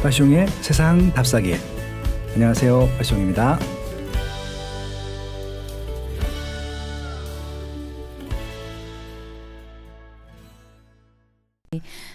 빠숑의 세상 답사기. 안녕하세요, 빠숑입니다.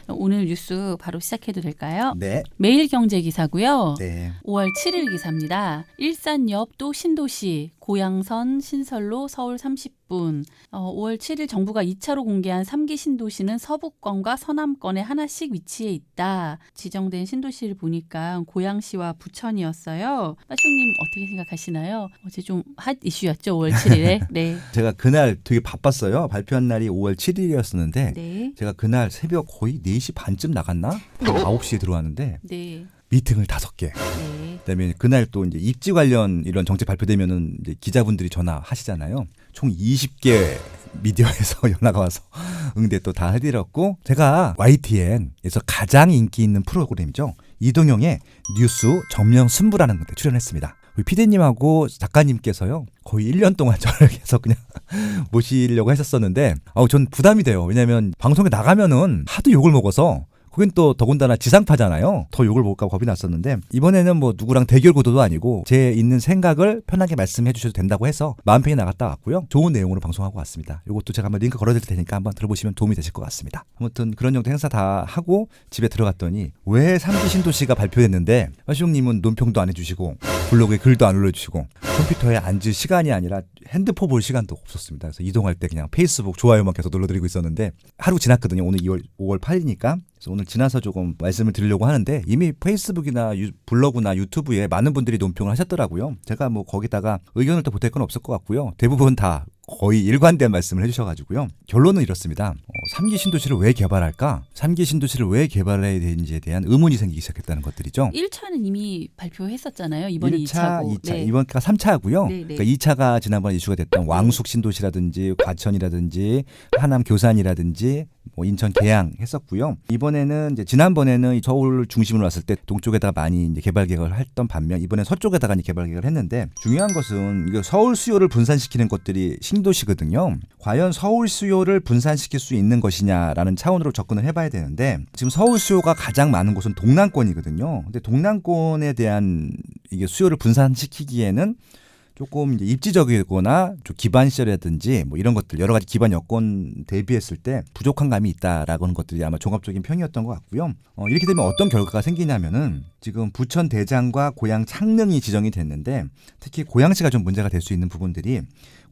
오늘 뉴스 바로 시작해도 될까요? 네. 매일경제 기사고요. 네. 5월 7일 기사입니다. 일산 옆 또 신도시 고양선 신설로 서울 30분. 5월 7일 정부가 2차로 공개한 3기 신도시는 서부권과 서남권에 하나씩 위치해 있다. 지정된 신도시를 보니까 고양시와 부천이었어요. 빠숑님 어떻게 생각하시나요? 어제 좀 핫 이슈였죠, 5월 7일에. 네. 제가 그날 되게 바빴어요. 발표한 날이 5월 7일이었었는데 네. 제가 그날 새벽 거의 4시 반쯤 나갔나? 9시에 들어왔는데 네. 미팅을 5개. 네. 그다음에 그날 또 이제 입지 관련 이런 정책 발표되면은 이제 기자분들이 전화하시잖아요. 총 20개 미디어에서 연락가 와서 응대 또 다 해드렸고, 제가 YTN에서 가장 인기 있는 프로그램이죠. 이동영의 뉴스 정면 승부라는 건데 출연했습니다. 우리 PD님하고 작가님께서요 거의 1년 동안 저를 계속 그냥 모시려고 했었었는데 전 부담이 돼요. 왜냐하면 방송에 나가면은 하도 욕을 먹어서, 그건 또 더군다나 지상파잖아요. 더 욕을 먹을까 겁이 났었는데, 이번에는 뭐 누구랑 대결 구도도 아니고 제 있는 생각을 편하게 말씀해 주셔도 된다고 해서 마음 편히 나갔다 왔고요. 좋은 내용으로 방송하고 왔습니다. 이것도 제가 한번 링크 걸어드릴 테니까 한번 들어보시면 도움이 되실 것 같습니다. 아무튼 그런 정도 행사 다 하고 집에 들어갔더니 왜 3기 신도시가 발표됐는데 빠숑님은 논평도 안 해주시고 블로그에 글도 안 올려주시고 컴퓨터에 앉을 시간이 아니라 핸드폰 볼 시간도 없었습니다. 그래서 이동할 때 그냥 페이스북 좋아요만 계속 눌러드리고 있었는데, 하루 지났거든요. 오늘 5월 8일이니까. 그래서 오늘 지나서 조금 말씀을 드리려고 하는데, 이미 페이스북이나 블로그나 유튜브에 많은 분들이 논평을 하셨더라고요. 제가 뭐 거기다가 의견을 또 보탤 건 없을 것 같고요. 대부분 다 거의 일관된 말씀을 해주셔가지고요. 결론은 이렇습니다. 3기 신도시를 왜 개발할까? 3기 신도시를 왜 개발해야 되는지에 대한 의문이 생기기 시작했다는 것들이죠. 1차는 이미 발표했었잖아요. 이번이 1차, 2차고. 2차, 네. 이번가 3차고요. 네, 네. 그러니까 2차가 지난번에 이슈가 됐던 왕숙 신도시라든지 과천이라든지 하남 교산이라든지 뭐 인천 계양 했었고요. 이번에는 이제 지난번에는 서울 중심으로 왔을 때 동쪽에다가 많이 이제 개발 계획을 했던 반면, 이번에 서쪽에다가 이제 개발 계획을 했는데, 중요한 것은 이거 서울 수요를 분산시키는 것들이 신도시거든요. 과연 서울 수요를 분산시킬 수 있는 것이냐라는 차원으로 접근을 해봐야 되는데, 지금 서울 수요가 가장 많은 곳은 동남권이거든요. 근데 동남권에 대한 이게 수요를 분산시키기에는 조금 이제 입지적이거나 좀 기반 시설이라든지 뭐 이런 것들, 여러 가지 기반 여건 대비했을 때 부족한 감이 있다라고 하는 것들이 아마 종합적인 평이었던 것 같고요. 이렇게 되면 어떤 결과가 생기냐면은, 지금 부천 대장과 고양 창릉이 지정이 됐는데, 특히 고양시가 좀 문제가 될 수 있는 부분들이,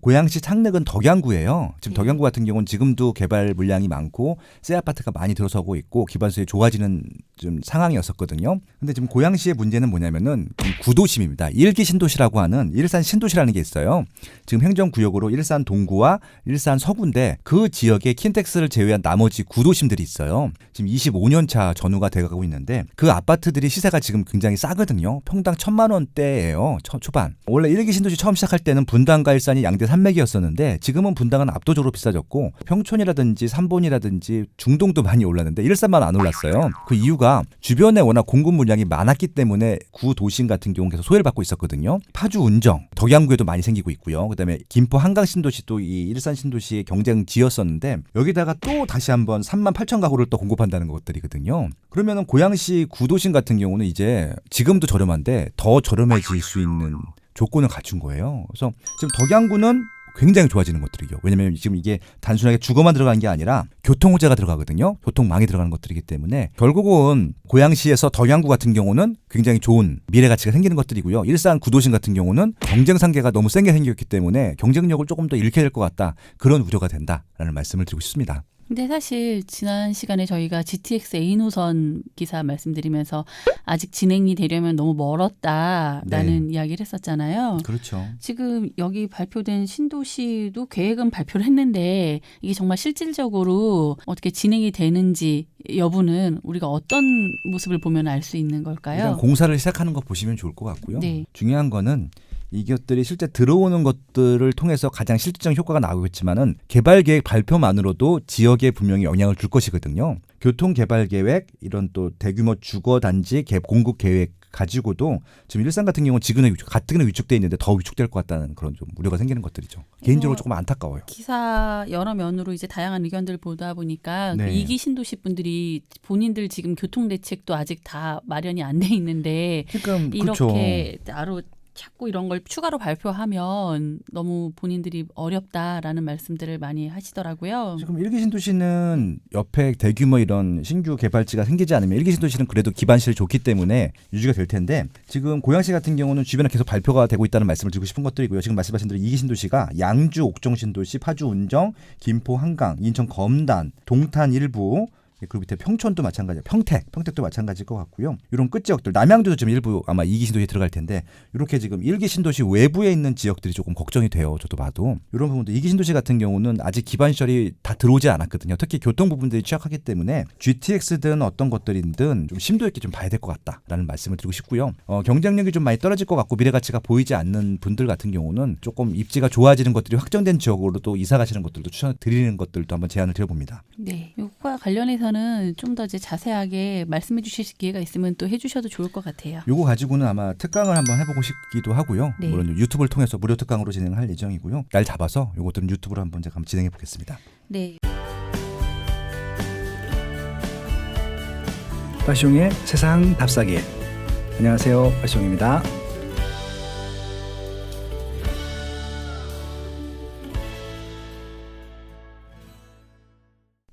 고양시 창릉은 덕양구예요. 지금 덕양구 같은 경우는 지금도 개발 물량이 많고 새 아파트가 많이 들어서고 있고 기반시설이 좋아지는 좀 상황이었었거든요. 근데 지금 고양시의 문제는 뭐냐면은 구도심입니다. 1기 신도시라고 하는 일산 신도시라는 게 있어요. 지금 행정구역으로 일산 동구와 일산 서구인데, 그 지역에 킨텍스를 제외한 나머지 구도심들이 있어요. 지금 25년 차 전후가 돼가고 있는데, 그 아파트들이 시세가 지금 굉장히 싸거든요. 평당 1,000만 원대예요. 초반. 원래 1기 신도시 처음 시작할 때는 분당과 일산이 양대 산맥이었었는데, 지금은 분당은 압도적으로 비싸졌고 평촌이라든지 삼본이라든지 중동도 많이 올랐는데 일산만 안 올랐어요. 그 이유가 주변에 워낙 공급 물량이 많았기 때문에 구도심 같은 경우는 계속 소외를 받고 있었거든요. 파주 운정, 덕양구에도 많이 생기고 있고요. 그다음에 김포 한강 신도시도 이 일산 신도시의 경쟁지였었는데, 여기다가 또 다시 한번 38,000 가구를 또 공급한다는 것들이거든요. 그러면은 고양시 구도심 같은 경우는 이제 지금도 저렴한데 더 저렴해질 수 있는 조건을 갖춘 거예요. 그래서 지금 덕양구는 굉장히 좋아지는 것들이죠. 왜냐하면 지금 이게 단순하게 주거만 들어간 게 아니라 교통호재가 들어가거든요. 교통망이 들어가는 것들이기 때문에 결국은 고양시에서 덕양구 같은 경우는 굉장히 좋은 미래 가치가 생기는 것들이고요. 일산 구도심 같은 경우는 경쟁 상계가 너무 세게 생겼기 때문에 경쟁력을 조금 더 잃게 될 것 같다. 그런 우려가 된다라는 말씀을 드리고 싶습니다. 근데 사실 지난 시간에 저희가 GTX A노선 기사 말씀드리면서 아직 진행이 되려면 너무 멀었다라는 이야기를 했었잖아요. 그렇죠. 지금 여기 발표된 신도시도 계획은 발표를 했는데, 이게 정말 실질적으로 어떻게 진행이 되는지 여부는 우리가 어떤 모습을 보면 알 수 있는 걸까요? 일단 공사를 시작하는 거 보시면 좋을 것 같고요. 네. 중요한 거는 이것들이 실제 들어오는 것들을 통해서 가장 실질적인 효과가 나오겠지만은, 개발 계획 발표만으로도 지역에 분명히 영향을 줄 것이거든요. 교통 개발 계획, 이런 또 대규모 주거 단지 공급 계획 가지고도 지금 일산 같은 경우는 지금은 가뜩이나 위축돼 있는데 더 위축될 것 같다는 그런 좀 우려가 생기는 것들이죠. 개인적으로 조금 안타까워요. 기사 여러 면으로 이제 다양한 의견들 보다 보니까 네. 그 2기 신도시 분들이 본인들 지금 교통 대책도 아직 다 마련이 안 돼 있는데 지금 이렇게 따로 자꾸 이런 걸 추가로 발표하면 너무 본인들이 어렵다라는 말씀들을 많이 하시더라고요. 지금 1기 신도시는 옆에 대규모 이런 신규 개발지가 생기지 않으면 1기 신도시는 그래도 기반실이 좋기 때문에 유지가 될 텐데 지금 고양시 같은 경우는 주변에 계속 발표가 되고 있다는 말씀을 드리고 싶은 것들이고요. 지금 말씀하신 대로 2기 신도시가 양주 옥정 신도시, 파주 운정, 김포 한강, 인천 검단, 동탄 일부 그리고 밑에 평촌도 마찬가지예요. 평택도 마찬가지일 것 같고요. 이런 끝 지역들, 남양주도 지금 일부 아마 2기 신도시에 들어갈 텐데 이렇게 지금 1기 신도시 외부에 있는 지역들이 조금 걱정이 돼요. 저도 봐도. 이런 부분도 2기 신도시 같은 경우는 아직 기반 시설이 다 들어오지 않았거든요. 특히 교통 부분들이 취약하기 때문에 GTX든 어떤 것들이든 좀 심도 있게 좀 봐야 될 것 같다라는 말씀을 드리고 싶고요. 경쟁력이 좀 많이 떨어질 것 같고 미래 가치가 보이지 않는 분들 같은 경우는 조금 입지가 좋아지는 것들이 확정된 지역으로 또 이사 가시는 것들도 추천드리는 것들도 한번 제안을 드려봅니다. 네, 이것과 관련해서는 좀 더 이제 자세하게 말씀해 주실 기회가 있으면 또 해주셔도 좋을 것 같아요. 요거 가지고는 아마 특강을 한번 해보고 싶기도 하고요. 네. 물론 유튜브를 통해서 무료 특강으로 진행할 예정이고요. 날 잡아서 요것들은 유튜브로 한번 제가 한번 진행해 보겠습니다. 네. 빠숑의 세상 답사기. 안녕하세요, 빠숑입니다.